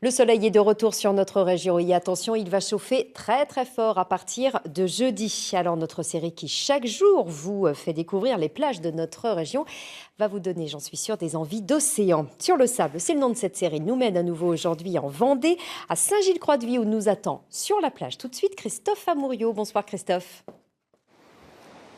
Le soleil est de retour sur notre région et attention, il va chauffer très très fort à partir de jeudi. Alors notre série qui chaque jour vous fait découvrir les plages de notre région va vous donner, j'en suis sûre, des envies d'océan. Sur le sable, c'est le nom de cette série, nous mène à nouveau aujourd'hui en Vendée, à Saint-Gilles-Croix-de-Vie où nous attend sur la plage tout de suite Christophe Amouriot. Bonsoir Christophe.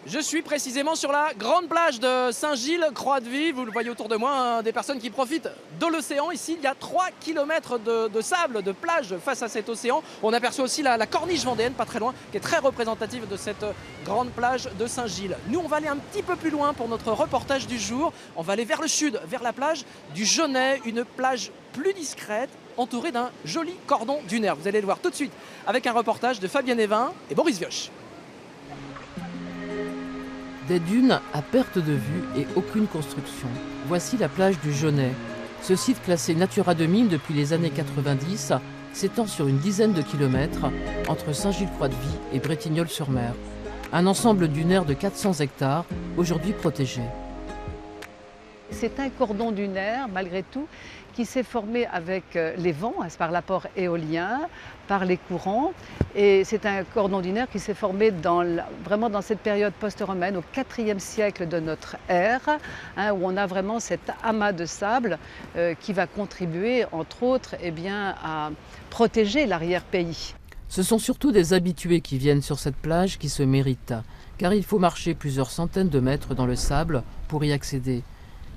Je suis précisément sur la grande plage de Saint-Gilles-Croix-de-Vie. Vous le voyez autour de moi, des personnes qui profitent de l'océan. Ici, il y a 3 km de sable, de plage face à cet océan. On aperçoit aussi la corniche vendéenne, pas très loin, qui est très représentative de cette grande plage de Saint-Gilles. Nous, on va aller un petit peu plus loin pour notre reportage du jour. On va aller vers le sud, vers la plage du Genêt, une plage plus discrète, entourée d'un joli cordon dunaire. Vous allez le voir tout de suite avec un reportage de Fabienne Evin et Boris Vioche. Des dunes à perte de vue et aucune construction. Voici la plage du Genêt. Ce site classé Natura 2000 depuis les années 90 s'étend sur une dizaine de kilomètres entre Saint-Gilles-Croix-de-Vie et Bretignolles-sur-Mer. Un ensemble dunaire de 400 hectares, aujourd'hui protégé. C'est un cordon dunaire, malgré tout, qui s'est formé avec les vents, par l'apport éolien, par les courants. Et c'est un cordon dunaire qui s'est formé vraiment dans cette période post-romaine, au IVe siècle de notre ère, où on a vraiment cet amas de sable qui va contribuer, entre autres, à protéger l'arrière-pays. Ce sont surtout des habitués qui viennent sur cette plage qui se méritent, car il faut marcher plusieurs centaines de mètres dans le sable pour y accéder.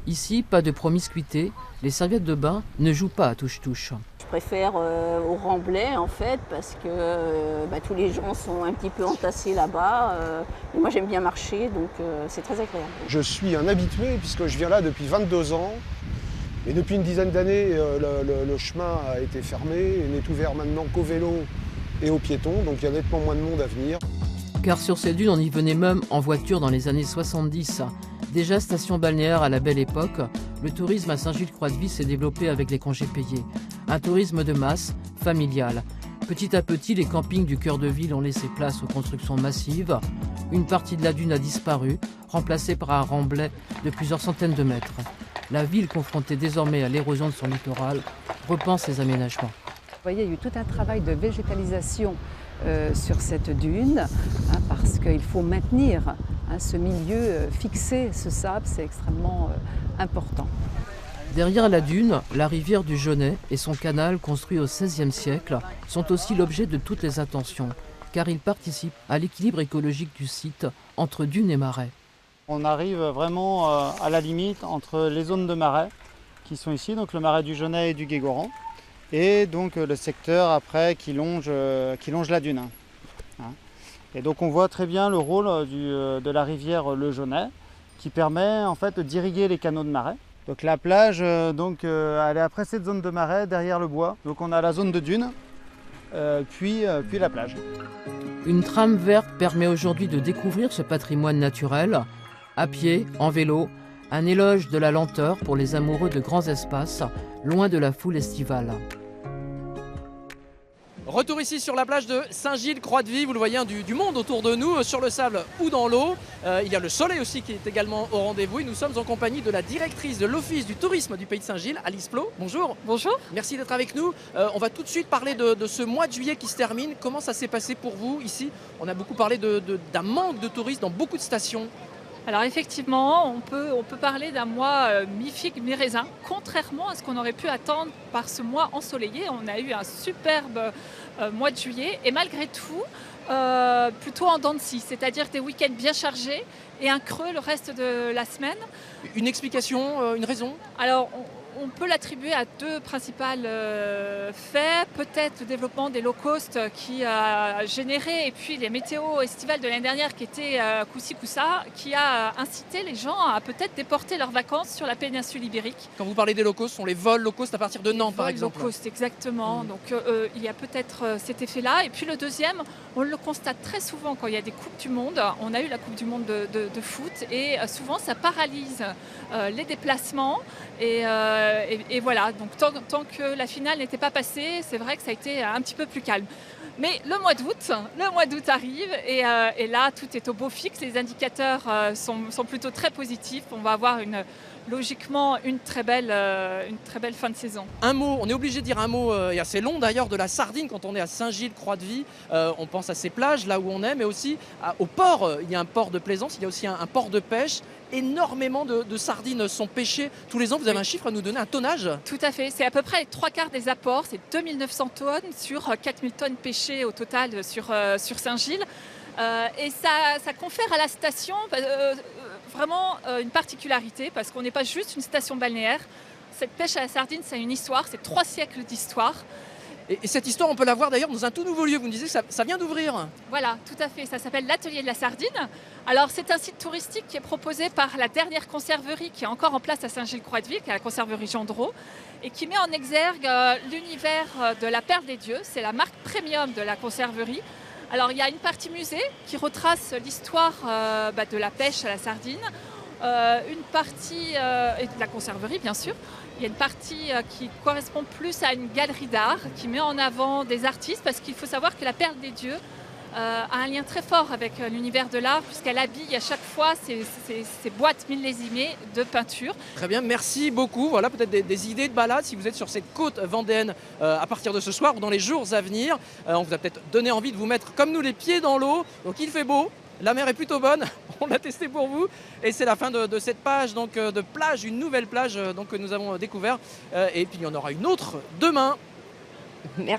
Ici, pas de promiscuité, les serviettes de bain ne jouent pas à touche-touche. Je préfère au remblai en fait parce que tous les gens sont un petit peu entassés là-bas. Et moi j'aime bien marcher donc c'est très agréable. Je suis un habitué puisque je viens là depuis 22 ans. Et depuis une dizaine d'années, le chemin a été fermé. Il n'est ouvert maintenant qu'aux vélos et aux piétons. Donc il y a nettement moins de monde à venir. Car sur ces dunes, on y venait même en voiture dans les années 70. Déjà station balnéaire à la belle époque, le tourisme à Saint-Gilles-Croix-de-Vie s'est développé avec les congés payés. Un tourisme de masse, familial. Petit à petit, les campings du cœur de ville ont laissé place aux constructions massives. Une partie de la dune a disparu, remplacée par un remblai de plusieurs centaines de mètres. La ville, confrontée désormais à l'érosion de son littoral, repense ses aménagements. Vous voyez, il y a eu tout un travail de végétalisation sur cette dune, parce qu'il faut maintenir ce milieu fixé, ce sable, c'est extrêmement important. Derrière la dune, la rivière du Genêt et son canal construit au XVIe siècle sont aussi l'objet de toutes les attentions, car ils participent à l'équilibre écologique du site entre dunes et marais. On arrive vraiment à la limite entre les zones de marais qui sont ici, donc le marais du Genêt et du Guégoran, et donc le secteur après qui longe la dune. Et donc on voit très bien le rôle de la rivière le Genêt qui permet en fait d'irriguer les canaux de marais. Donc la plage elle est après cette zone de marais derrière le bois. Donc on a la zone de dune puis la plage. Une trame verte permet aujourd'hui de découvrir ce patrimoine naturel. À pied, en vélo, un éloge de la lenteur pour les amoureux de grands espaces, loin de la foule estivale. Retour ici sur la plage de Saint-Gilles-Croix-de-Vie. Vous le voyez, du monde autour de nous, sur le sable ou dans l'eau. Il y a le soleil aussi qui est également au rendez-vous. Et nous sommes en compagnie de la directrice de l'Office du tourisme du Pays de Saint-Gilles, Alice Plot. Bonjour. Bonjour. Merci d'être avec nous. On va tout de suite parler de ce mois de juillet qui se termine. Comment ça s'est passé pour vous ici? On a beaucoup parlé d'un manque de touristes dans beaucoup de stations. Alors effectivement, on peut parler d'un mois mi-figue, mi-raisin, contrairement à ce qu'on aurait pu attendre par ce mois ensoleillé. On a eu un superbe mois de juillet et malgré tout, plutôt en dents de scie, c'est-à-dire des week-ends bien chargés et un creux le reste de la semaine. Une explication, une raison? Alors, on peut l'attribuer à deux principales faits. Peut-être le développement des low cost qui a généré, et puis les météos estivales de l'année dernière qui étaient coup-ci coup-ça, qui a incité les gens à peut-être déporter leurs vacances sur la péninsule ibérique. Quand vous parlez des low cost, ce sont les vols low cost à partir de Nantes par exemple. Low cost, exactement. Donc il y a peut-être cet effet-là. Et puis le deuxième, on le constate très souvent quand il y a des Coupes du Monde. On a eu la Coupe du Monde de foot et souvent ça paralyse les déplacements. Et voilà, donc tant que la finale n'était pas passée, c'est vrai que ça a été un petit peu plus calme. Mais le mois d'août arrive et là, tout est au beau fixe. Les indicateurs sont plutôt très positifs. On va avoir logiquement une très belle fin de saison. Un mot, on est obligé de dire un mot et assez long d'ailleurs de la Sardine quand on est à Saint-Gilles-Croix-de-Vie. On pense à ces plages là où on est, mais aussi au port. Il y a un port de plaisance, il y a aussi un port de pêche. Énormément de sardines sont pêchées tous les ans. Vous avez un chiffre à nous donner, un tonnage? Tout à fait, c'est à peu près les 3/4 des apports, c'est 2900 tonnes sur 4000 tonnes pêchées au total sur Saint-Gilles. Et ça confère à la station vraiment une particularité parce qu'on n'est pas juste une station balnéaire. Cette pêche à la sardine, c'est une histoire, c'est 3 siècles d'histoire. Et cette histoire, on peut la voir d'ailleurs dans un tout nouveau lieu. Vous me disiez que ça vient d'ouvrir. Voilà, tout à fait. Ça s'appelle l'Atelier de la Sardine. Alors, c'est un site touristique qui est proposé par la dernière conserverie qui est encore en place à Saint-Gilles-Croix-de-Vie, qui est la conserverie Gendreau, et qui met en exergue l'univers de la Perle des Dieux. C'est la marque premium de la conserverie. Alors, il y a une partie musée qui retrace l'histoire de la pêche à la sardine, une partie, et de la conserverie, bien sûr. Il y a une partie qui correspond plus à une galerie d'art, qui met en avant des artistes, parce qu'il faut savoir que la Perle des Dieux a un lien très fort avec l'univers de l'art, puisqu'elle habille à chaque fois ces boîtes millésimées de peinture. Très bien, merci beaucoup. Voilà peut-être des idées de balade si vous êtes sur cette côte vendéenne à partir de ce soir ou dans les jours à venir. On vous a peut-être donné envie de vous mettre comme nous les pieds dans l'eau. Donc il fait beau, la mer est plutôt bonne. On l'a testé pour vous et c'est la fin de cette page donc, de plage, une nouvelle plage donc, que nous avons découvert. Et puis il y en aura une autre demain. Merci.